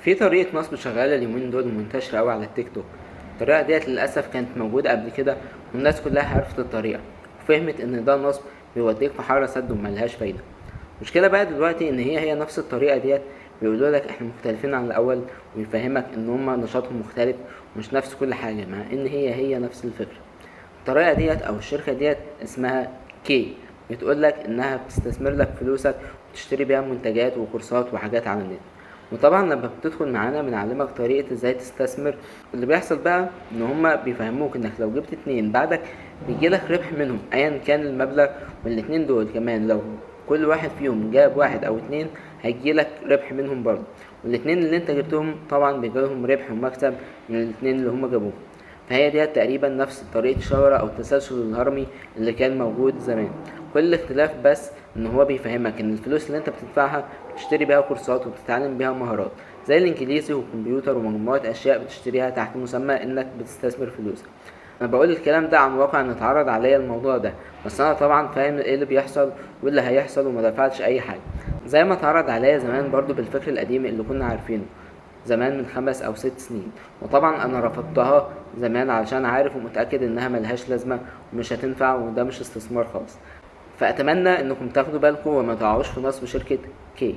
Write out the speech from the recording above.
في طريقة نصب شغالة اليومين دول منتشرة أوي على التيك توك. الطريقة ديت للأسف كانت موجودة قبل كده، والناس كلها عرفت الطريقة وفهمت إن ده نصب بيوديك في حارة سد وملهاش فايدة. المشكلة بقى دلوقتي إن هي نفس الطريقة ديت بيقولولك إحنا مختلفين عن الأول، ويفهمك إن هما نشاطهم مختلف ومش نفس كل حاجة، مع إن هي نفس الفكرة. الطريقة ديت أو الشركة ديت اسمها كي، بتقولك إنها بتستثمر لك فلوسك وتشتري بيها منتجات وكورسات وحاجات على النت. وطبعا لما بتدخل معانا بنعلمك طريقة ازاي تستثمر. اللي بيحصل بقى ان هما بيفهموك انك لو جبت اتنين بعدك بيجيلك ربح منهم ايا كان المبلغ، والاتنين دول كمان لو كل واحد فيهم جاب واحد او اتنين هيجيلك ربح منهم برضه، والاتنين اللي انت جبتهم طبعا بيجيلهم ربح ومكسب من الاتنين اللي هما جابوهم. فهي دي تقريبا نفس طريقة الشجرة أو التسلسل الهرمي اللي كان موجود زمان. كل الاختلاف بس إن هو بيفهمك إن الفلوس اللي أنت بتدفعها بتشتري بيها كورسات وبتتعلم بيها مهارات زي الإنجليزي والكمبيوتر ومجموعة أشياء بتشتريها تحت مسمى إنك بتستثمر فلوسك. أنا بقول الكلام ده عن واقع إن اتعرض عليا الموضوع ده، بس أنا طبعا فاهم إيه اللي بيحصل واللي هيحصل وما دفعتش أي حاجة، زي ما اتعرض عليا زمان برضو بالفكر القديم اللي كنا عارفينه زمان من 5 أو 6 سنين. وطبعا انا رفضتها زمان علشان عارف ومتأكد انها ملهاش لازمة ومش هتنفع وده مش استثمار خالص. فاتمنى انكم تاخدوا بالكم وما تقعوش في نصب شركة كي.